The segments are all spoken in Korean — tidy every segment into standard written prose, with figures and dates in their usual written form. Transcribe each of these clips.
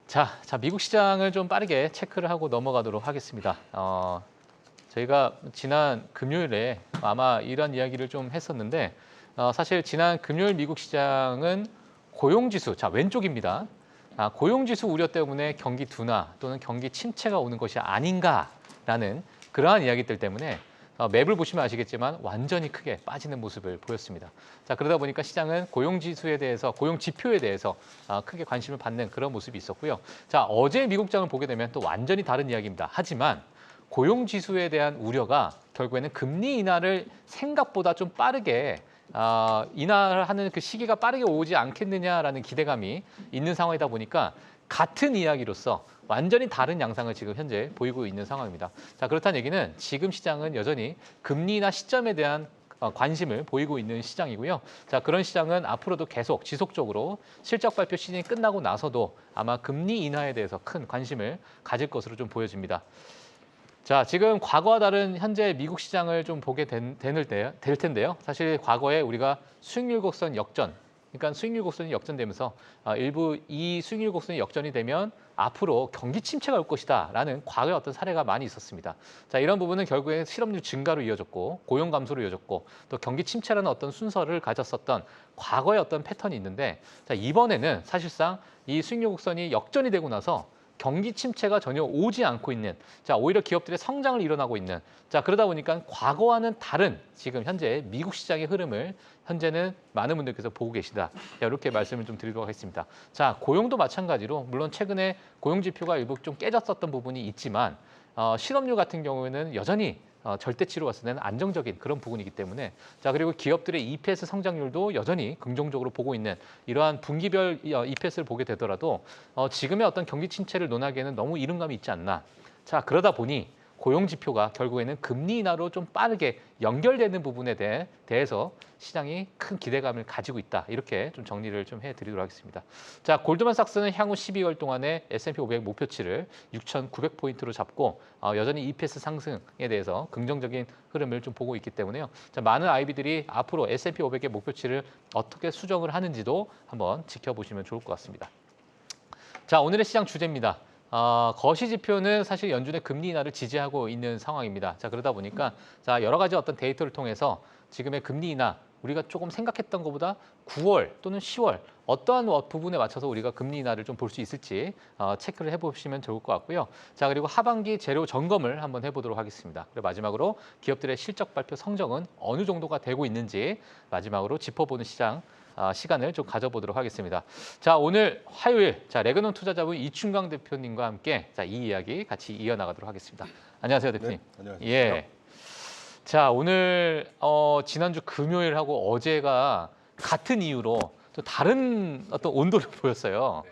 자, 미국 시장을 좀 빠르게 체크를 하고 넘어가도록 하겠습니다. 저희가 지난 금요일에 아마 이런 이야기를 좀 했었는데 사실 지난 금요일 미국 시장은 고용지수, 자 왼쪽입니다. 고용지수 우려 때문에 경기 둔화 또는 경기 침체가 오는 것이 아닌가라는 그러한 이야기들 때문에 맵을 보시면 아시겠지만 완전히 크게 빠지는 모습을 보였습니다. 자, 그러다 보니까 시장은 고용지수에 대해서, 고용지표에 대해서 크게 관심을 받는 그런 모습이 있었고요. 자, 어제 미국장을 보게 되면 또 완전히 다른 이야기입니다. 하지만 고용지수에 대한 우려가 결국에는 금리 인하를 생각보다 좀 빠르게 인하를 하는 그 시기가 빠르게 오지 않겠느냐라는 기대감이 있는 상황이다 보니까 같은 이야기로서 완전히 다른 양상을 지금 현재 보이고 있는 상황입니다. 자, 그렇다는 얘기는 지금 시장은 여전히 금리 인하 시점에 대한 관심을 보이고 있는 시장이고요. 자, 그런 시장은 앞으로도 계속 지속적으로 실적 발표 시즌이 끝나고 나서도 아마 금리 인하에 대해서 큰 관심을 가질 것으로 좀 보여집니다. 자, 지금 과거와 다른 현재 미국 시장을 좀 보게 될 텐데요. 사실 과거에 우리가 수익률 곡선 역전, 그러니까 수익률 곡선이 역전되면서 일부 이 수익률 곡선이 역전이 되면 앞으로 경기 침체가 올 것이다라는 과거의 어떤 사례가 많이 있었습니다. 자, 이런 부분은 결국에 실업률 증가로 이어졌고 고용 감소로 이어졌고 또 경기 침체라는 어떤 순서를 가졌었던 과거의 어떤 패턴이 있는데, 자, 이번에는 사실상 이 수익률 곡선이 역전이 되고 나서 경기 침체가 전혀 오지 않고 있는, 자, 오히려 기업들의 성장을 일어나고 있는, 자, 그러다 보니까 과거와는 다른 지금 현재 미국 시장의 흐름을 현재는 많은 분들께서 보고 계시다. 자, 이렇게 말씀을 좀 드리도록 하겠습니다. 자, 고용도 마찬가지로 물론 최근에 고용 지표가 일부 좀 깨졌었던 부분이 있지만 실업률 같은 경우에는 여전히 절대치로 봤을 때는 안정적인 그런 부분이기 때문에, 자, 그리고 기업들의 EPS 성장률도 여전히 긍정적으로 보고 있는 이러한 분기별 EPS를 보게 되더라도 지금의 어떤 경기 침체를 논하기에는 너무 이른감이 있지 않나. 자, 그러다 보니 고용 지표가 결국에는 금리 인하로 좀 빠르게 연결되는 부분에 대해서 시장이 큰 기대감을 가지고 있다. 이렇게 좀 정리를 좀 해드리도록 하겠습니다. 자, 골드만삭스는 향후 12개월 동안의 S&P 500 목표치를 6,900포인트로 잡고 여전히 EPS 상승에 대해서 긍정적인 흐름을 좀 보고 있기 때문에요. 자, 많은 IB들이 앞으로 S&P 500의 목표치를 어떻게 수정을 하는지도 한번 지켜보시면 좋을 것 같습니다. 자, 오늘의 시장 주제입니다. 거시지표는 사실 연준의 금리 인하를 지지하고 있는 상황입니다. 자, 그러다 보니까 자, 여러 가지 어떤 데이터를 통해서 지금의 금리 인하, 우리가 조금 생각했던 것보다 9월 또는 10월 어떠한 부분에 맞춰서 우리가 금리 인하를 좀 볼 수 있을지 체크를 해보시면 좋을 것 같고요. 자, 그리고 하반기 재료 점검을 한번 해보도록 하겠습니다. 그리고 마지막으로 기업들의 실적 발표 성적은 어느 정도가 되고 있는지 마지막으로 짚어보는 시간을 좀 가져보도록 하겠습니다. 자, 오늘 화요일, 자, 레그논 투자자분 이춘강 대표님과 함께 자, 이 이야기 같이 이어나가도록 하겠습니다. 안녕하세요, 대표님. 네, 안녕하세요. 예. 자, 오늘 지난주 금요일하고 어제가 같은 이유로 또 다른 어떤 온도를 보였어요.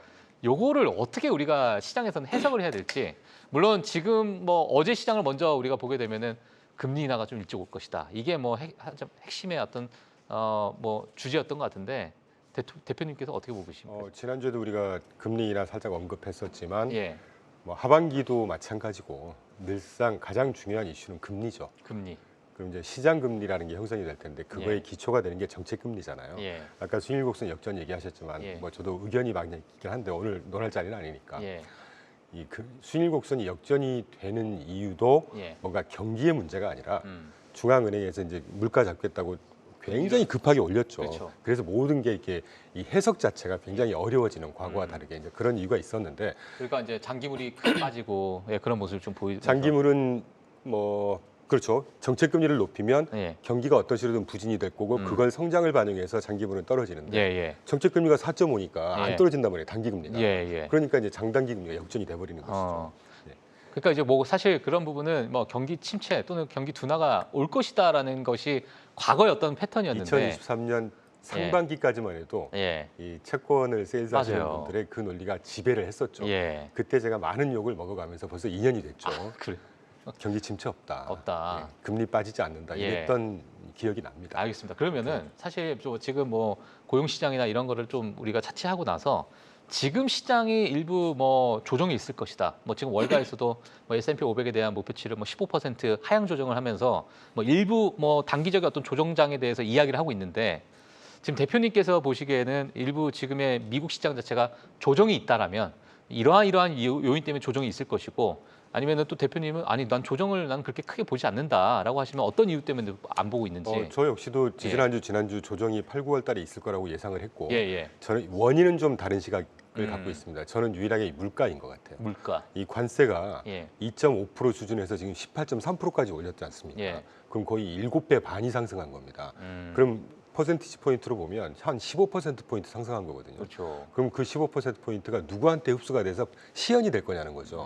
요거를 어떻게 우리가 시장에서는 해석을 해야 될지. 물론 지금 뭐 어제 시장을 먼저 우리가 보게 되면은 금리 인하가 좀 일찍 올 것이다. 이게 뭐 핵심의 어떤 뭐 주제였던 것 같은데 대표님께서 어떻게 보고 계십니까? 지난주에도 우리가 금리 인하 살짝 언급했었지만 예, 뭐 하반기도 마찬가지고 늘상 가장 중요한 이슈는 금리죠. 금리. 그럼 이제 시장 금리라는 게 형성이 될 텐데 그거의 예. 기초가 되는 게 정책 금리잖아요. 예, 아까 수익률 곡선 역전 얘기하셨지만 예. 뭐 저도 의견이 많이 있긴 한데 오늘 논할 자리는 아니니까 예, 이 수익률 곡선이 역전이 되는 이유도 예. 뭔가 경기의 문제가 아니라 중앙은행에서 이제 물가 잡겠다고 굉장히 급하게 올렸죠. 그렇죠. 그래서 모든 게 이렇게 이 해석 자체가 굉장히 어려워지는 과거와 다르게 이제 그런 이유가 있었는데 그러니까 이제 장기물이 크게 빠지고 예, 그런 모습을 좀 보이죠. 장기물은 뭐 그렇죠. 정책 금리를 높이면 예, 경기가 어떤 식으로든 부진이 될 거고 그걸 성장을 반영해서 장기물은 떨어지는데 예, 예, 정책 금리가 4.5니까 예. 안 떨어진단 말이에요. 단기 금리가. 예, 예. 그러니까 이제 장단기 금리가 역전이 돼 버리는 것이죠. 어. 네. 그러니까 이제 뭐 사실 그런 부분은 뭐 경기 침체 또는 경기 둔화가 올 것이다라는 것이 과거의 어떤 패턴이었는데 2023년 상반기까지만 해도 예, 이 채권을 세일즈하시는 맞아요. 분들의 그 논리가 지배를 했었죠. 예. 그때 제가 많은 욕을 먹어가면서 벌써 2년이 됐죠. 그래. 경기 침체 없다. 없다. 예, 금리 빠지지 않는다. 예. 이랬던 기억이 납니다. 알겠습니다. 그러면은 사실 지금 뭐 고용 시장이나 이런 거를 좀 우리가 차치하고 나서 지금 시장이 일부 뭐 조정이 있을 것이다. 뭐 지금 월가에서도 뭐 S&P 500에 대한 목표치를 뭐 15% 하향 조정을 하면서 뭐 일부 뭐 단기적인 어떤 조정장에 대해서 이야기를 하고 있는데, 지금 대표님께서 보시기에는 일부 지금의 미국 시장 자체가 조정이 있다라면 이러한 요인 때문에 조정이 있을 것이고 아니면은 또 대표님은 아니 난 조정을 난 그렇게 크게 보지 않는다라고 하시면 어떤 이유 때문에 안 보고 있는지. 저 역시도 지난주 조정이 8, 9월 달에 있을 거라고 예상을 했고 예. 저는 원인은 좀 다른 시각을 갖고 있습니다. 저는 유일하게 이 물가인 것 같아요. 물가. 이 관세가 예. 2.5% 수준에서 지금 18.3%까지 올렸지 않습니까? 예. 그럼 거의 7배 반이 상승한 겁니다. 그럼 퍼센티지 포인트로 보면 한 15%포인트 상승한 거거든요. 그렇죠. 그럼 그 15%포인트가 누구한테 흡수가 돼서 시연이 될 거냐는 거죠.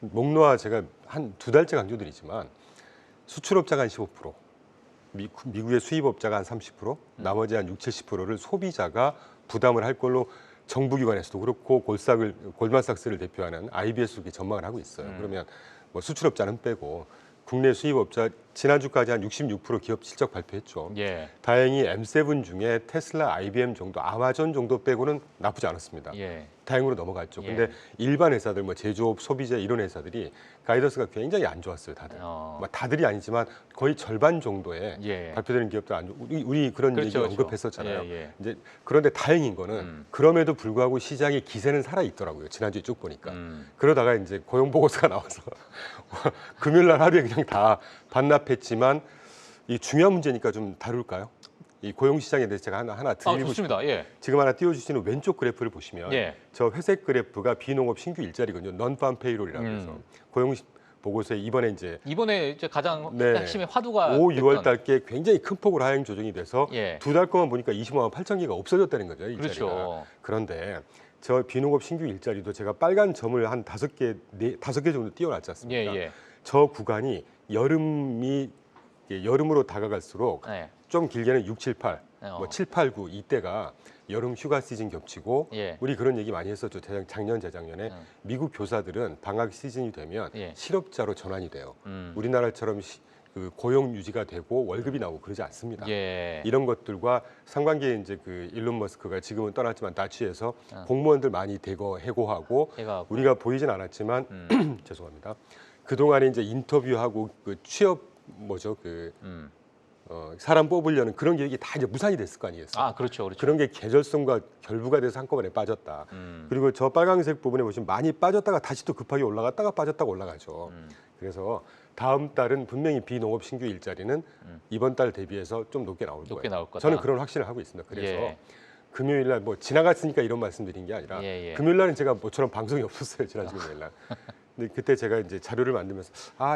목 놓아 제가 한 2달째 강조드리지만 수출업자가 한 15%, 미국의 수입업자가 한 30%, 나머지 한 6, 70%를 소비자가 부담을 할 걸로 정부기관에서도 그렇고 골드만삭스를 대표하는 IBS도 이렇게 전망을 하고 있어요. 그러면 뭐 수출업자는 빼고 국내 수입업자 지난주까지 한 66% 기업 실적 발표했죠. 예. 다행히 M7 중에 테슬라, IBM 정도, 아마존 정도 빼고는 나쁘지 않았습니다. 예. 다행으로 넘어갔죠. 예. 근데 일반 회사들, 뭐 제조업, 소비재 이런 회사들이 가이던스가 굉장히 안 좋았어요, 다들. 뭐 다들이 아니지만 거의 절반 정도의 예. 발표되는 기업들 안 좋고 우리 그런 그렇죠, 얘기 그렇죠. 언급했었잖아요. 예. 이제 그런데 다행인 거는 그럼에도 불구하고 시장의 기세는 살아 있더라고요. 지난주에 쭉 보니까. 그러다가 이제 고용 보고서가 나와서 금요일 날 하루에 그냥 다 반납했지만 이 중요한 문제니까 좀 다룰까요? 이 고용 시장에 대해서 제가 하나 드리고 좋습니다. 싶어요. 예. 지금 하나 띄워주시는 왼쪽 그래프를 보시면 예. 저 회색 그래프가 비농업 신규 일자리거든요. non-farm payroll이라고 해서 고용 보고서에 이번에 이제 가장 네. 핵심의 화두가 5, 6월 됐던. 달께 굉장히 큰 폭으로 하향 조정이 돼서 예. 2달 동안 보니까 25만 8천 개가 없어졌다는 거죠. 일자리가. 그렇죠. 그런데 저 비농업 신규 일자리도 제가 빨간 점을 한 5개 정도 띄워놨지 않습니까? 예. 저 구간이 여름으로 다가갈수록 네. 좀 길게는 6, 7, 8, 어. 뭐 7, 8, 9 이때가 여름 휴가 시즌 겹치고 예. 우리 그런 얘기 많이 했었죠. 작년, 재작년에 미국 교사들은 방학 시즌이 되면 예. 실업자로 전환이 돼요. 우리나라처럼 그 고용 유지가 되고 월급이 나오고 그러지 않습니다. 예. 이런 것들과 상반기에 이제 그 일론 머스크가 지금은 떠났지만 나치에서 공무원들 많이 해고하고 해고하고. 우리가 보이진 않았지만 죄송합니다. 그동안에 이제 인터뷰하고 그 취업 사람 뽑으려는 그런 계획이 다 이제 무산이 됐을 거 아니겠어요? 아, 그렇죠. 그런 게 계절성과 결부가 돼서 한꺼번에 빠졌다. 그리고 저 빨간색 부분에 보시면 많이 빠졌다가 다시 또 급하게 올라갔다가 빠졌다가 올라가죠. 그래서 다음 달은 분명히 비농업 신규 일자리는 이번 달 대비해서 좀 높게 나올 거예요. 거다. 저는 그런 확신을 하고 있습니다. 그래서 예. 금요일 날 뭐 지나갔으니까 이런 말씀드린 게 아니라 예. 금요일 날은 제가 모처럼 방송이 없었어요. 지난 금요일 날. 근데 그때 제가 이제 자료를 만들면서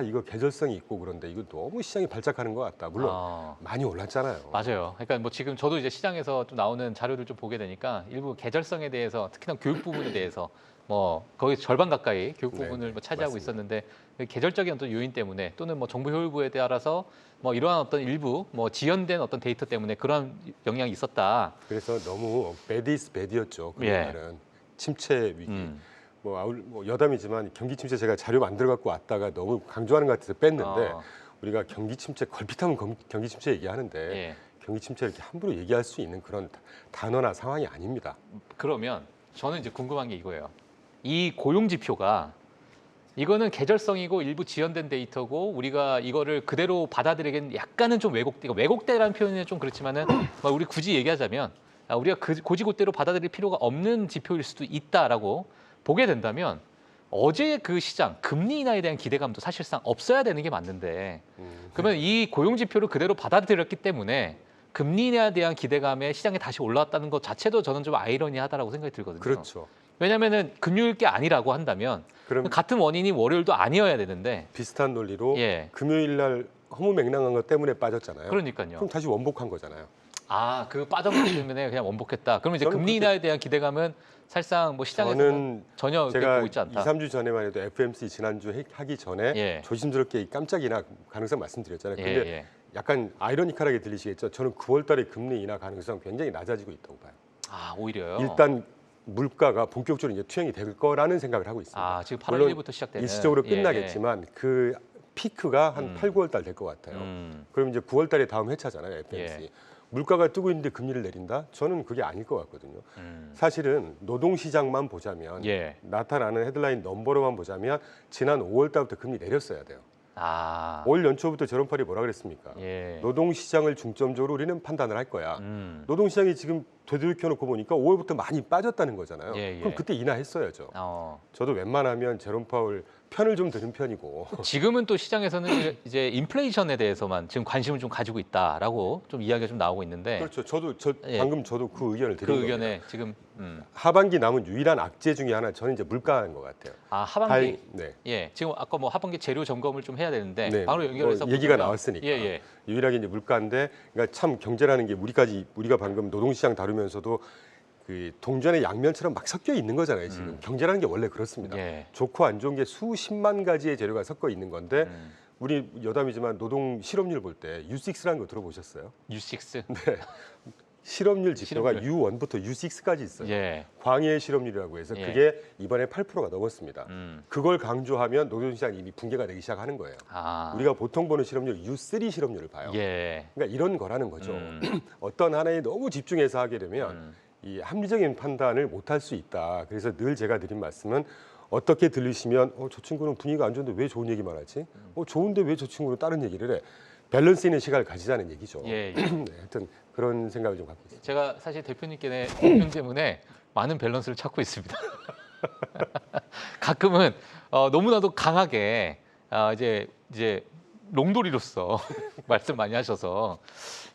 이거 계절성이 있고 그런데 이거 너무 시장이 발작하는 것 같다. 물론 많이 올랐잖아요. 맞아요. 그러니까 뭐 지금 저도 이제 시장에서 좀 나오는 자료를 좀 보게 되니까 일부 계절성에 대해서 특히나 교육 부분에 대해서 뭐 거의 절반 가까이 교육 부분을 네, 뭐 차지하고 맞습니다. 있었는데 계절적인 어떤 요인 때문에 또는 뭐 정부 효율부에 따라서 뭐 이러한 어떤 일부 뭐 지연된 어떤 데이터 때문에 그런 영향이 있었다. 그래서 너무 bad is bad이었죠. 그 예. 날은 침체 위기. 뭐 여담이지만 경기 침체 제가 자료 만들어 갖고 왔다가 너무 강조하는 것 같아서 뺐는데 우리가 경기 침체 걸핏하면 경기 침체 얘기하는데 예. 경기 침체 이렇게 함부로 얘기할 수 있는 그런 단어나 상황이 아닙니다. 그러면 저는 이제 궁금한 게 이거예요. 이 고용 지표가 이거는 계절성이고 일부 지연된 데이터고 우리가 이거를 그대로 받아들이기엔 약간은 좀 왜곡되라는 표현은 좀 그렇지만은 우리 굳이 얘기하자면 우리가 고지고대로 받아들일 필요가 없는 지표일 수도 있다라고 보게 된다면 어제 그 시장 금리 인하에 대한 기대감도 사실상 없어야 되는 게 맞는데 그러면 이 고용 지표를 그대로 받아들였기 때문에 금리 인하에 대한 기대감에 시장에 다시 올라왔다는 것 자체도 저는 좀 아이러니하다라고 생각이 들거든요. 그렇죠. 왜냐하면은 금요일 게 아니라고 한다면 그럼 같은 원인이 월요일도 아니어야 되는데 비슷한 논리로 예. 금요일 날 허무맹랑한 것 때문에 빠졌잖아요. 그러니까요. 그럼 다시 원복한 거잖아요. 그 빠졌기 때문에 그냥 원복했다. 그러면 이제 저는 금리 인하에 대한 기대감은 사실상 뭐 시장에서는 저는 전혀 제가 보고 있지 않다. 2, 3주 전에만 해도 FMC 지난주 하기 전에 예. 조심스럽게 깜짝 인하 가능성 말씀드렸잖아요. 근데 예. 약간 아이러니컬하게 들리시겠죠. 저는 9월 달에 금리 인하 가능성 굉장히 낮아지고 있다고 봐요. 오히려요. 일단 물가가 본격적으로 이제 투영이 될 거라는 생각을 하고 있습니다. 지금 8월 물론 1일부터 시작되는 일시적으로 끝나겠지만 그 피크가 한 8, 9월 달 될 것 같아요. 그럼 이제 9월 달에 다음 회차잖아요, FMC. 예. 물가가 뜨고 있는데 금리를 내린다? 저는 그게 아닐 것 같거든요. 사실은 노동시장만 보자면 예. 나타나는 헤드라인 넘버로만 보자면 지난 5월 달부터 금리 내렸어야 돼요. 올 연초부터 저런팔이 뭐라 그랬습니까? 예. 노동시장을 중점적으로 우리는 판단을 할 거야. 노동시장이 지금 되돌이켜놓고 보니까 5월부터 많이 빠졌다는 거잖아요. 예, 예. 그럼 그때 인하했어야죠. 어. 저도 웬만하면 제롬 파월 편을 좀 드는 편이고 지금은 또 시장에서는 이제 인플레이션에 대해서만 지금 관심을 좀 가지고 있다라고 좀 이야기가 좀 나오고 있는데 그렇죠. 예. 방금 저도 그 의견을 그 드린 의견에 겁니다. 지금 하반기 남은 유일한 악재 중에 하나 저는 이제 물가인 것 같아요. 하반기 네. 예 지금 아까 뭐 하반기 재료 점검을 좀 해야 되는데 네, 바로 연결해서 뭐 얘기가 보자면 나왔으니까 예. 유일하게 이제 물가인데 그러니까 참 경제라는 게 우리가 방금 노동시장 다루면서도 그 동전의 양면처럼 막 섞여 있는 거잖아요. 지금 경제라는 게 원래 그렇습니다. 예. 좋고 안 좋은 게 수십만 가지의 재료가 섞여 있는 건데 우리 여담이지만 노동 실업률 볼 때 U6라는 거 들어보셨어요? U6 네. 실업률 지표가 실업률. U1부터 U6까지 있어요. 예. 광해의 실업률이라고 해서 예. 그게 이번에 8%가 넘었습니다. 음. 그걸 강조하면 노동시장이 이미 붕괴가 되기 시작하는 거예요. 아. 우리가 보통 보는 실업률 U3 실업률을 봐요. 예. 그러니까 이런 거라는 거죠. 어떤 하나에 너무 집중해서 하게 되면 이 합리적인 판단을 못할 수 있다. 그래서 늘 제가 드린 말씀은 어떻게 들으시면 저 친구는 분위기가 안 좋은데 왜 좋은 얘기만 하지? 좋은데 왜 저 친구는 다른 얘기를 해? 밸런스 있는 시각을 가지자는 얘기죠. 예. 네, 하여튼 그런 생각을 좀 갖고 있습니다. 제가 사실 대표님께 대표 때문에 많은 밸런스를 찾고 있습니다. 가끔은 너무나도 강하게 이제 롱돌이로서 말씀 많이 하셔서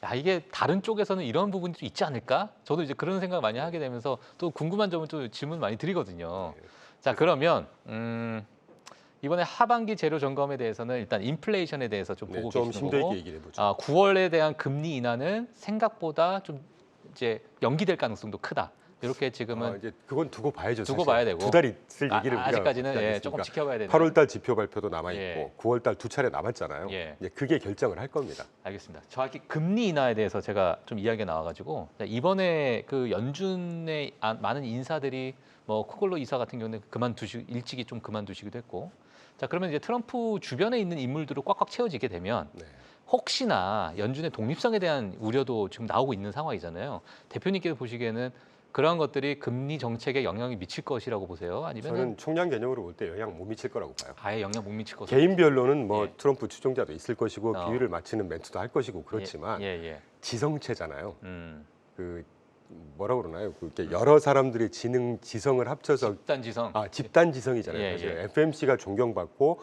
야 이게 다른 쪽에서는 이런 부분이 좀 있지 않을까? 저도 이제 그런 생각 많이 하게 되면서 또 궁금한 점은 또 질문 많이 드리거든요. 자 그러면 이번에 하반기 재료 점검에 대해서는 일단 인플레이션에 대해서 좀 보고 좀 계시는 심도 거고 있게 얘기를 해보죠. 9월에 대한 금리 인하는 생각보다 좀 이제 연기될 가능성도 크다. 이렇게 지금은 이제 그건 두고 봐야죠. 두고 사실. 봐야 되고. 두 달 있을 얘기를 우리가 아직까지는 못하지 예, 않겠습니까? 조금 지켜봐야 되는. 8월달 지표 발표도 남아 있고 예. 9월달 두 차례 남았잖아요. 예. 이제 그게 결정을 할 겁니다. 알겠습니다. 정확히 금리 인하에 대해서 제가 좀 이야기가 나와가지고 이번에 그 연준의 많은 인사들이 뭐 코글로 이사 같은 경우는 일찍이 좀 그만두시기도 했고, 자 그러면 이제 트럼프 주변에 있는 인물들로 꽉꽉 채워지게 되면 네. 혹시나 연준의 독립성에 대한 우려도 지금 나오고 있는 상황이잖아요. 대표님께서 보시기에는 그러한 것들이 금리 정책에 영향이 미칠 것이라고 보세요? 아니면 저는 총량 개념으로 볼 때 영향 못 미칠 거라고 봐요. 아예 영향 못 미칠 것으로? 개인별로는 뭐 예. 트럼프 추종자도 있을 것이고 어. 비율을 맞추는 멘트도 할 것이고 그렇지만 예. 지성체잖아요. 음. 그 뭐라 그러나요? 그게 여러 사람들의 지성을 합쳐서 집단지성. 집단 지성이잖아요. 예, 사실 예. FMC가 존경받고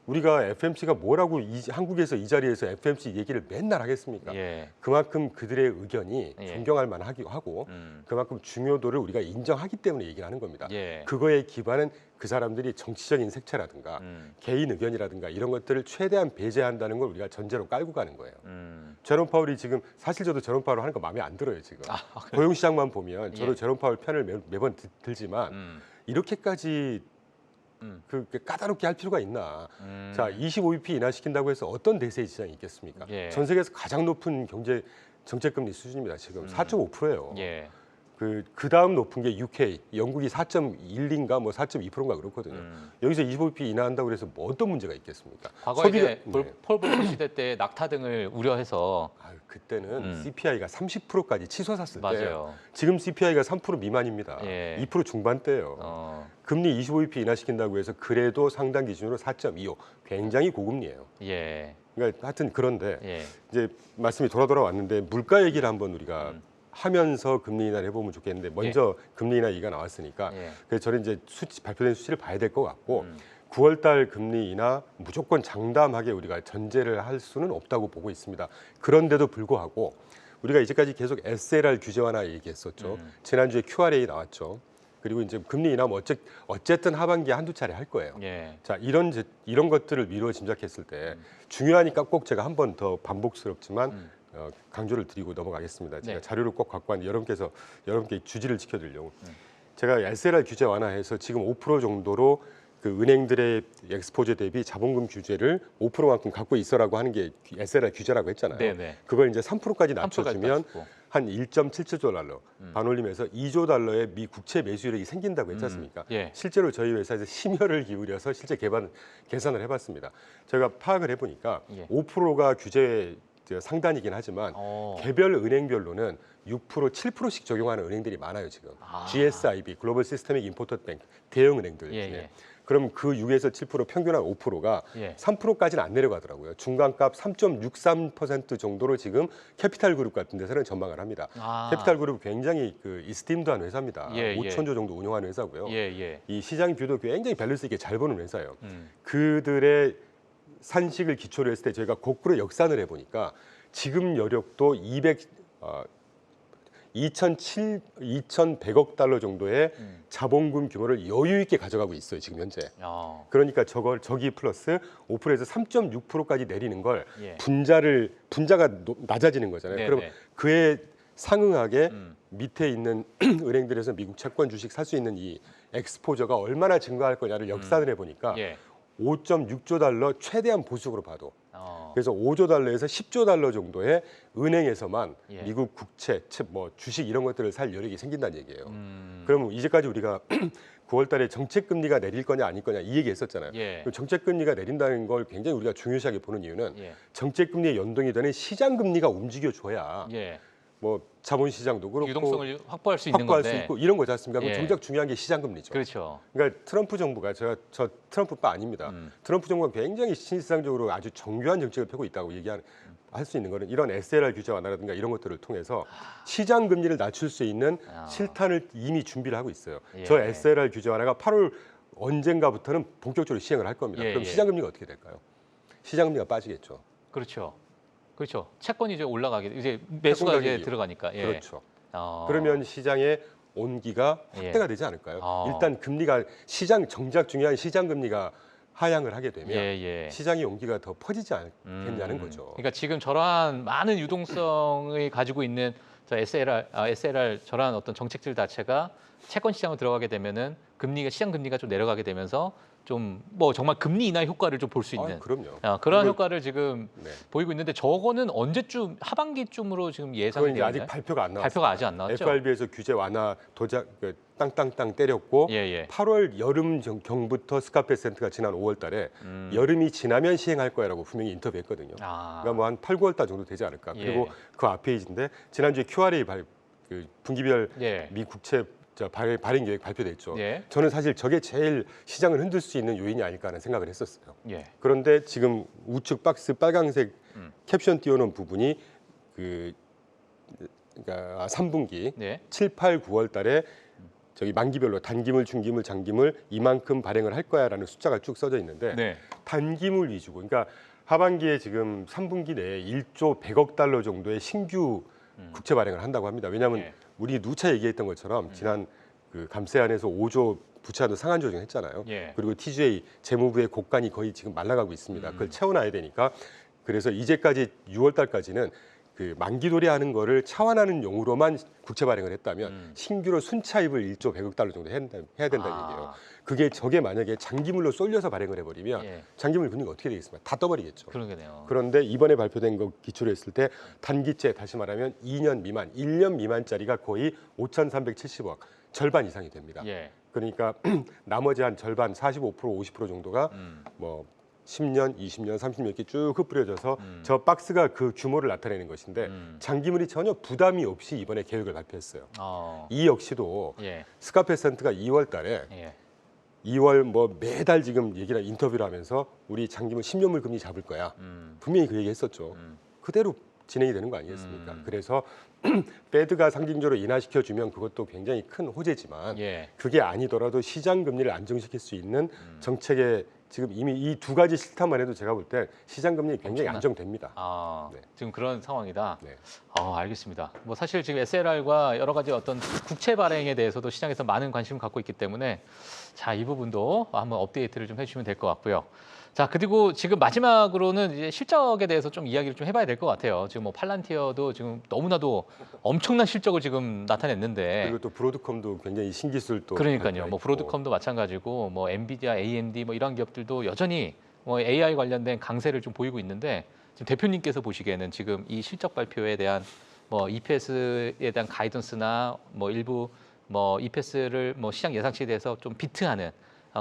우리가 FMC가 뭐라고 한국에서 이 자리에서 FMC 얘기를 맨날 하겠습니까? 예. 그만큼 그들의 의견이 예. 존경할 만하기도 하고 그만큼 중요도를 우리가 인정하기 때문에 얘기를 하는 겁니다. 예. 그거의 기반은 그 사람들이 정치적인 색채라든가 음. 개인 의견이라든가 이런 것들을 최대한 배제한다는 걸 우리가 전제로 깔고 가는 거예요. 음. 제롬 파월이 지금 사실 저도 제롬 파월 하는 거 마음에 안 들어요 지금. 고용시장만 보면 저도 예. 제롬 파월 편을 매번 들지만 이렇게까지 그 까다롭게 할 필요가 있나? 자, 25bp 인하시킨다고 해서 어떤 대세의 지장이 있겠습니까? 예. 전 세계에서 가장 높은 경제 정책금리 수준입니다. 지금 4.5%예요. 예. 그 다음 높은 게 UK, 영국이 4.1인가 뭐 4.2%인가 그렇거든요. 여기서 25bp 인하한다고 그래서 뭐 어떤 문제가 있겠습니까? 과거에 이제 네. 폴 볼트 시대 때 낙타 등을 우려해서 그때는 CPI가 30%까지 치솟았을 때 맞아요. 지금 CPI가 3% 미만입니다. 예. 2% 중반대예요. 금리 25bp 인하시킨다고 해서 그래도 상당 기준으로 4.25 굉장히 고금리예요. 예. 그러니까 하여튼 그런데 예. 이제 말씀이 돌아왔는데 물가 얘기를 한번 우리가 하면서 금리 인하를 해보면 좋겠는데 먼저 금리 인하 얘기가 나왔으니까 예. 그래서 저는 이제 발표된 수치를 봐야 될 것 같고 9월달 금리 인하 무조건 장담하게 우리가 전제를 할 수는 없다고 보고 있습니다. 그런데도 불구하고 우리가 이제까지 계속 SLR 규제 완화 얘기했었죠. 지난주에 QRA 나왔죠. 그리고 이제 금리 인하 뭐 어쨌든 하반기에 한두 차례 할 거예요. 예. 자, 이런 것들을 미루어 짐작했을 때 중요하니까 꼭 제가 한 번 더 반복스럽지만 강조를 드리고 넘어가겠습니다. 제가 네. 자료를 꼭 갖고 왔는데 여러분께 주지를 지켜드리려고 제가 SLR 규제 완화해서 지금 5% 정도로 그 은행들의 엑스포제 대비 자본금 규제를 5%만큼 갖고 있어라고 하는 게 SLR 규제라고 했잖아요. 네네. 그걸 이제 3%까지 3%까지 낮춰주면 낮추고. 한 1.77조 달러 반올림해서 2조 달러의 미 국채 매수율이 생긴다고 했지 않습니까? 예. 실제로 저희 회사에서 심혈을 기울여서 실제 계산을 해봤습니다. 저희가 파악을 해보니까 예. 5%가 규제 상단이긴 하지만 어. 개별 은행별로는 6%, 7%씩 적용하는 은행들이 많아요 지금. 아. GSIB, 글로벌 시스테믹 임포터 뱅크, 대형 은행들 예, 중에. 예. 그럼 그 6에서 7% 평균 한 5%가 예. 3%까지는 안 내려가더라고요. 중간값 3.63% 정도로 지금 캐피탈 그룹 같은 데서는 전망을 합니다. 아. 캐피탈 그룹 굉장히 이스팀드한 회사입니다. 예, 예. 5천조 정도 운영하는 회사고요. 예, 예. 이 시장 뷰도 굉장히 밸런스 있게 잘 보는 회사예요. 음. 그들의 산식을 기초로 했을 때 저희가 거꾸로 역산을 해보니까 지금 여력도 2,100억 달러 정도의 자본금 규모를 여유 있게 가져가고 있어요 지금 현재. 어. 그러니까 저기 플러스 5%에서 3.6%까지 내리는 걸 예. 분자가 낮아지는 거잖아요. 네, 그럼 네. 그에 상응하게 밑에 있는 은행들에서 미국 채권 주식 살 수 있는 이 엑스포저가 얼마나 증가할 거냐를 역산을 해보니까 예. 5.6조 달러 최대한 보수적으로 봐도 어. 그래서 5조 달러에서 10조 달러 정도의 은행에서만 예. 미국 국채, 뭐 주식 이런 것들을 살 여력이 생긴다는 얘기예요. 음. 그러면 이제까지 우리가 9월 달에 정책 금리가 내릴 거냐 아닐 거냐 이 얘기했었잖아요. 예. 그럼 정책 금리가 내린다는 걸 굉장히 우리가 중요시하게 보는 이유는 예. 정책 금리에 연동이 되는 시장 금리가 움직여 줘야 예. 뭐 자본 시장도 그렇고 유동성을 확보할 수 있는 확보할 건데. 수 있고 이런 거지 않습니까? 그럼 예. 정작 중요한 게 시장 금리죠. 그렇죠. 그러니까 트럼프 정부가 저 트럼프뿐 아닙니다. 트럼프 정부가 굉장히 신시장적으로 아주 정교한 정책을 펴고 있다고 할 수 있는 거는 이런 SLR 규제 완화라든가 이런 것들을 통해서 시장 금리를 낮출 수 있는 아. 실탄을 이미 준비를 하고 있어요. 예. 저 SLR 규제 완화가 8월 언젠가부터는 본격적으로 시행을 할 겁니다. 예, 그럼 예. 시장 금리가 어떻게 될까요? 시장 금리가 빠지겠죠. 그렇죠. 그렇죠. 채권이 이제 올라가게 이제 매수가 채권 이제 가격이 들어가니까. 예. 그렇죠. 어. 그러면 시장의 온기가 확대가 예. 되지 않을까요? 어. 일단 금리가 정작 중요한 시장 금리가 하향을 하게 되면 예, 예. 시장의 온기가 더 퍼지지 않겠냐는 거죠. 그러니까 지금 저러한 많은 유동성을 가지고 있는 저 SLR 저러한 어떤 정책들 자체가 채권 시장으로 들어가게 되면은 시장 금리가 좀 내려가게 되면서 좀 뭐 정말 금리 인하 효과를 좀 볼 수 있는 그럼요. 그러한 그리고- 효과를 지금 네. 보이고 있는데 저거는 언제쯤 하반기쯤으로 지금 그건 예상이 이제 되는데 아직 발표가 안 나왔어요. 발표가 아직 안 나왔죠? FRB에서 규제 완화 땅땅땅 때렸고 예, 예. 8월 여름 경부터 스카페센트가 지난 5월달에 여름이 지나면 시행할 거야라고 분명히 인터뷰했거든요. 아. 그러니까 뭐 한 8, 9월달 정도 되지 않을까. 예. 그리고 그 앞에 있는데 지난주에 QRA 분기별 예. 미 국채 발행 계획 발표됐죠. 예. 저는 사실 저게 제일 시장을 흔들 수 있는 요인이 아닐까 하는 생각을 했었어요. 예. 그런데 지금 우측 박스 빨강색 캡션 띄워놓은 부분이 그러니까 3분기 네. 7, 8, 9월 달에 저기 만기별로 단기물, 중기물, 장기물 이만큼 발행을 할 거야라는 숫자가 쭉 써져 있는데 네. 단기물 위주고 그러니까 하반기에 지금 3분기 내에 1조 100억 달러 정도의 신규 국채 발행을 한다고 합니다. 왜냐하면 예. 우리 누차 얘기했던 것처럼 지난 감세안에서 5조 부채한도 상한 조정했잖아요. 예. 그리고 TGA 재무부의 곡간이 거의 지금 말라가고 있습니다. 그걸 채워놔야 되니까 그래서 이제까지 6월 달까지는 만기 도래하는 거를 차환하는 용으로만 국채 발행을 했다면 신규로 순차입을 1조 100억 달러 정도 해야 된다는 아. 얘기예요. 저게 만약에 장기물로 쏠려서 발행을 해버리면 예. 장기물 금리가 어떻게 되겠습니까? 다 떠버리겠죠. 그러게네요. 그런데 이번에 발표된 거 기초로 했을 때 단기채 다시 말하면 2년 미만, 1년 미만짜리가 거의 5,370억, 절반 이상이 됩니다. 예. 그러니까 나머지 한 절반 45%, 50% 정도가 뭐 10년, 20년, 30년 이렇게 쭉 흩뿌려져서 저 박스가 그 규모를 나타내는 것인데 장기물이 전혀 부담이 없이 이번에 계획을 발표했어요. 이 역시도 예. 스카페센트가 2월 달에 예. 2월 뭐 매달 지금 인터뷰를 하면서 우리 장기물 10년물 금리 잡을 거야. 분명히 그 얘기 했었죠. 그대로 진행이 되는 거 아니겠습니까? 그래서 페드가 상징적으로 인하시켜주면 그것도 굉장히 큰 호재지만 예. 그게 아니더라도 시장 금리를 안정시킬 수 있는 정책에 지금 이미 이 두 가지 실탄만 해도 제가 볼 때 시장 금리 굉장히 안정됩니다. 네. 지금 그런 상황이다. 네. 알겠습니다. 뭐 사실 지금 SLR과 여러 가지 어떤 국채 발행에 대해서도 시장에서 많은 관심을 갖고 있기 때문에 자, 이 부분도 한번 업데이트를 좀 해주시면 될 것 같고요. 자, 그리고 지금 마지막으로는 이제 실적에 대해서 좀 이야기를 좀 해봐야 될 것 같아요. 지금 뭐 팔란티어도 지금 너무나도 엄청난 실적을 지금 나타냈는데. 그리고 또 브로드컴도 굉장히 신기술 또 그러니까요. 뭐 브로드컴도 마찬가지고 뭐 엔비디아, AMD 뭐 이런 기업들도 여전히 뭐 AI 관련된 강세를 좀 보이고 있는데 지금 대표님께서 보시기에는 지금 이 실적 발표에 대한 뭐 EPS에 대한 가이던스나 뭐 일부 뭐 EPS를 뭐 시장 예상치에 대해서 좀 비트하는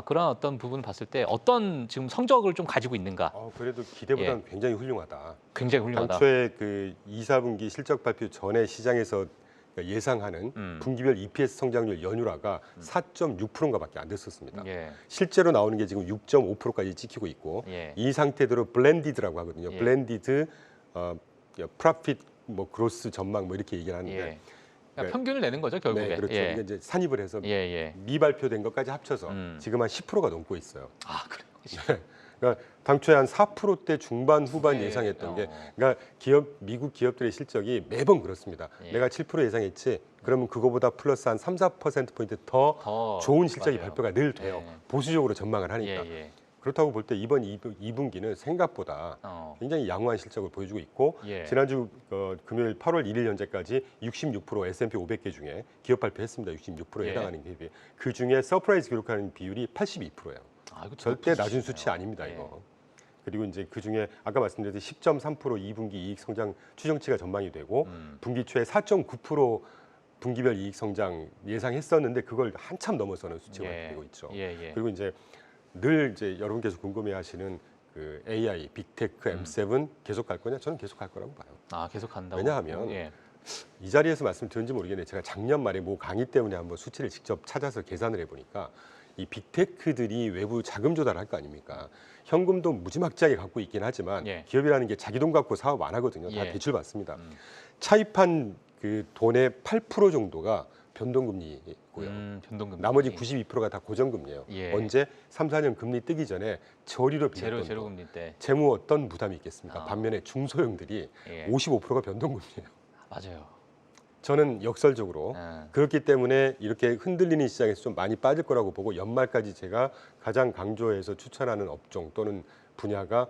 그런 어떤 부분 봤을 때 어떤 지금 성적을 좀 가지고 있는가? 그래도 기대보다는 굉장히 훌륭하다. 굉장히 훌륭하다. 당초에 그 2, 4분기 실적 발표 전에 시장에서 예상하는 분기별 EPS 성장률 연율화가 4.6%인가밖에 안 됐었습니다. 예. 실제로 나오는 게 지금 6.5%까지 찍히고 있고 예. 이 상태대로 블렌디드라고 하거든요. 예. 블렌디드 프로핏 뭐 그로스 전망 뭐 이렇게 얘기를 하는데 예. 그러니까 평균을 내는 거죠 결국에. 네, 그렇죠. 예. 이게 이제 산입을 해서 예. 미발표된 것까지 합쳐서 지금 한 10%가 넘고 있어요. 그래요. 그러니까 당초에 한 4%대 중반 후반 네. 예상했던 게, 그러니까 미국 기업들의 실적이 매번 그렇습니다. 예. 내가 7% 예상했지, 그러면 그거보다 플러스 한 3, 4%포인트 더 좋은 실적이 맞아요. 발표가 늘 돼요. 예. 보수적으로 전망을 하니까. 예. 그렇다고 볼 때 이번 2분기는 생각보다 굉장히 양호한 실적을 보여주고 있고, 예. 지난주 금요일 8월 1일 현재까지 66% S&P 500개 중에 기업 발표했습니다. 66%에 예. 해당하는 기업이. 그 중에 서프라이즈 기록하는 비율이 82%예요. 이거 절대 높은 낮은 수치네요. 수치 아닙니다, 예. 이거. 그리고 이제 그 중에 아까 말씀드렸듯이 10.3% 2분기 이익 성장 추정치가 전망이 되고 분기 초에 4.9% 분기별 이익 성장 예상했었는데 그걸 한참 넘어서는 수치가 되고 있죠. 예. 그리고 이제 늘 이제 여러분께서 궁금해하시는 그 AI, 빅테크, M7 계속 갈 거냐? 저는 계속 갈 거라고 봐요. 계속 간다고. 왜냐하면 예. 이 자리에서 말씀드렸는지 모르겠는데 제가 작년 말에 모 강의 때문에 한번 수치를 직접 찾아서 계산을 해보니까 이 빅테크들이 외부 자금 조달할 거 아닙니까? 현금도 무지막지하게 갖고 있긴 하지만 예. 기업이라는 게 자기 돈 갖고 사업 안 하거든요. 다 예. 대출 받습니다. 차입한 그 돈의 8% 정도가 변동금리고요. 변동금리. 나머지 92%가 다 고정금리예요. 예. 언제 3, 4년 금리 뜨기 전에 저리로 빌렸던 제로 돈. 금리 때. 재무 어떤 부담이 있겠습니까? 반면에 중소형들이 예. 55%가 변동금리예요. 맞아요. 저는 역설적으로 그렇기 때문에 이렇게 흔들리는 시장에서 좀 많이 빠질 거라고 보고 연말까지 제가 가장 강조해서 추천하는 업종 또는 분야가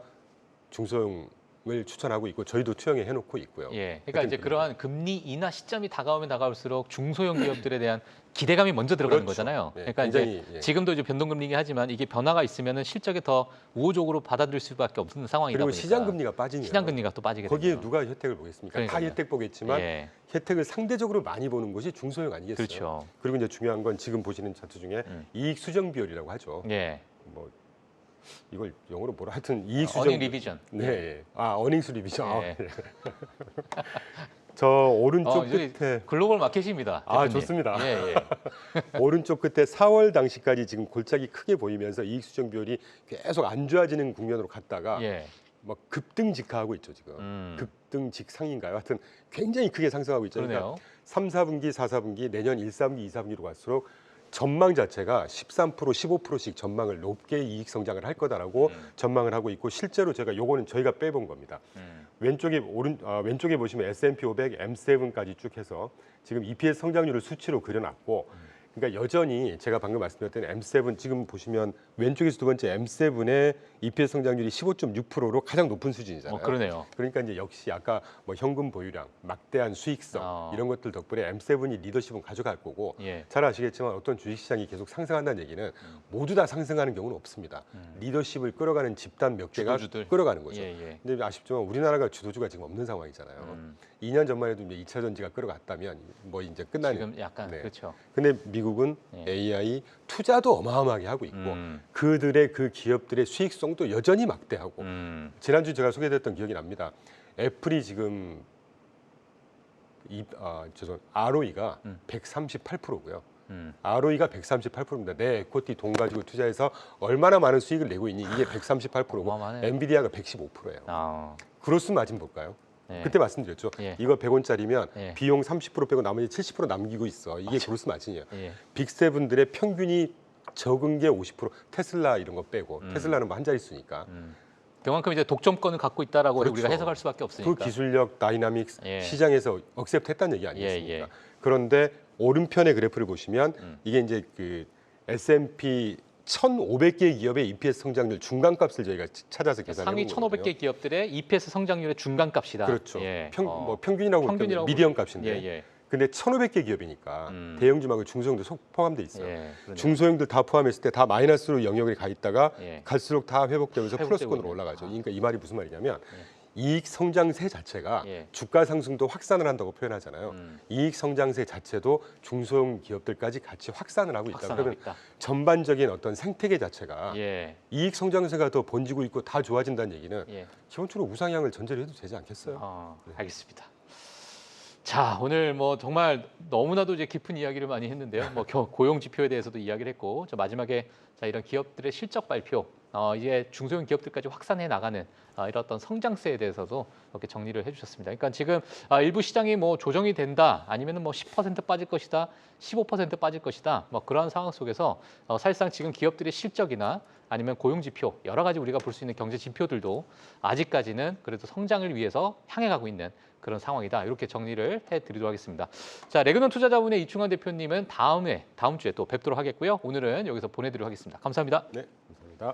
중소형을 추천하고 있고 저희도 투영해 해놓고 있고요. 예. 그러니까 이제 그러한 금리 인하 시점이 다가오면 다가올수록 중소형 기업들에 대한 기대감이 먼저 들어가는 그렇죠. 거잖아요. 예, 그러니까 굉장히, 이제 예. 지금도 이제 변동금리긴 하지만 이게 변화가 있으면은 실적에 더 우호적으로 받아들일 수밖에 없는 상황이다 그리고 보니까 시장 금리가 빠지면 시장 금리가 또 빠지게 거기에 되네요. 누가 혜택을 보겠습니까? 다 그러니까요. 혜택 보겠지만 예. 혜택을 상대적으로 많이 보는 것이 중소형 아니겠어요? 그렇죠. 그리고 이제 중요한 건 지금 보시는 차트 중에 이익 수정 비율이라고 하죠. 예. 뭐 이걸 영어로 뭐라 하여튼 이익 수정 어닝 리비전. 네. 예. 어닝수 리비전. 예. 저 오른쪽 저기 끝에 글로벌 마켓입니다. 대표님. 좋습니다. 예. 오른쪽 끝에 4월 당시까지 지금 골짜기 크게 보이면서 이익 수정 비율이 계속 안 좋아지는 국면으로 갔다가 예. 막 급등직하하고 있죠 지금. 급등직상인가요? 하여튼 굉장히 크게 상승하고 있죠. 그러네요. 그러니까 3, 4분기, 4, 4분기 내년 1, 3분기, 2, 4분기로 갈수록 전망 자체가 13%, 15%씩 전망을 높게 이익 성장을 할 거다라고 전망을 하고 있고 실제로 제가 요거는 저희가 빼본 겁니다. 왼쪽에 보시면 S&P 500, M7까지 쭉 해서 지금 EPS 성장률을 수치로 그려놨고 그러니까 여전히 제가 방금 말씀드렸던 M7 지금 보시면 왼쪽에서 두 번째 M7의 EPS 성장률이 15.6%로 가장 높은 수준이잖아요. 그러네요. 그러니까 이제 역시 아까 뭐 현금 보유량, 막대한 수익성 이런 것들 덕분에 M7이 리더십은 가져갈 거고 예. 잘 아시겠지만 어떤 주식시장이 계속 상승한다는 얘기는 모두 다 상승하는 경우는 없습니다. 리더십을 끌어가는 집단 몇 개가 주도주들. 끌어가는 거죠. 예. 근데 아쉽지만 우리나라가 주도주가 지금 없는 상황이잖아요. 2년 전만 해도 이제 2차 전지가 끌어갔다면 뭐 이제 끝나는. 지금 약간 네. 그렇죠. 근데 미국은 예. AI 투자도 어마어마하게 하고 있고 그들의 그 기업들의 수익성도 여전히 막대하고 지난주 제가 소개드렸던 기억이 납니다. 애플이 지금 ROE가 138%고요. ROE가 138%입니다. 내 에코티 돈 가지고 투자해서 얼마나 많은 수익을 내고 있니? 이게 138%고 어마어마하네. 엔비디아가 115%예요. 그로스 마진 볼까요? 예. 그때 말씀드렸죠. 예. 이거 100원짜리면 예. 비용 30% 빼고 나머지 70% 남기고 있어. 이게 그로스 마진이에요. 예. 빅세븐들의 평균이 적은 게 50%. 테슬라 이런 거 빼고 테슬라는 뭐 한 자릿수니까. 그만큼 이제 독점권을 갖고 있다라고 그렇죠. 우리가 해석할 수밖에 없으니까. 그 기술력, 다이나믹스 예. 시장에서 억셉트했다는 얘기 아니겠습니까? 예. 그런데 오른편의 그래프를 보시면 이게 이제 그 S&P 1,500개 기업의 EPS 성장률 중간값을 저희가 찾아서 계산해 상위 본 거거든요. 1,500개 기업들의 EPS 성장률의 중간값이다. 그렇죠. 예. 뭐 평균이라고 평균이라고 미디엄 값인데. 예. 근데 1,500개 기업이니까 대형주하고 중소형도 속 포함돼 있어요. 예. 그러네요. 중소형들 다 포함했을 때 다 마이너스로 영역에 가 있다가 예. 갈수록 다 회복되면서 회복되고 플러스권으로 있는. 올라가죠. 그러니까 이 말이 무슨 말이냐면 이익 성장세 자체가 예. 주가 상승도 확산을 한다고 표현하잖아요. 음. 이익 성장세 자체도 중소형 기업들까지 같이 확산을 하고 있다. 확산하고 그러면 있다. 전반적인 어떤 생태계 자체가 예. 이익 성장세가 더 번지고 있고 다 좋아진다는 얘기는 예. 기본적으로 우상향을 전제로 해도 되지 않겠어요? 알겠습니다. 자, 오늘 뭐 정말 너무나도 이제 깊은 이야기를 많이 했는데요. 뭐 고용 지표에 대해서도 이야기를 했고, 저 마지막에 자 이런 기업들의 실적 발표, 이제 중소형 기업들까지 확산해 나가는 이런 어떤 성장세에 대해서도 이렇게 정리를 해주셨습니다. 그러니까 지금 일부 시장이 뭐 조정이 된다, 아니면은 뭐 10% 빠질 것이다, 15% 빠질 것이다, 뭐 그런 상황 속에서 사실상 지금 기업들의 실적이나 아니면 고용 지표 여러 가지 우리가 볼 수 있는 경제 지표들도 아직까지는 그래도 성장을 위해서 향해 가고 있는 그런 상황이다. 이렇게 정리를 해드리도록 하겠습니다. 자, 레그넌 투자자분의 이충환 대표님은 다음 주에 또 뵙도록 하겠고요. 오늘은 여기서 보내드리도록 하겠습니다. 감사합니다. 네, 감사합니다.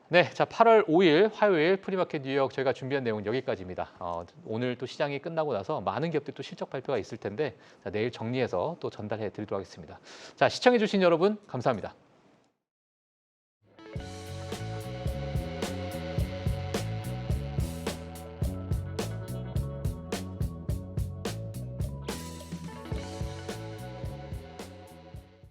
네, 자 8월 5일 화요일 프리마켓 뉴욕 저희가 준비한 내용은 여기까지입니다. 오늘 또 시장이 끝나고 나서 많은 기업들 또 실적 발표가 있을 텐데 자, 내일 정리해서 또 전달해 드리도록 하겠습니다. 자, 시청해 주신 여러분 감사합니다.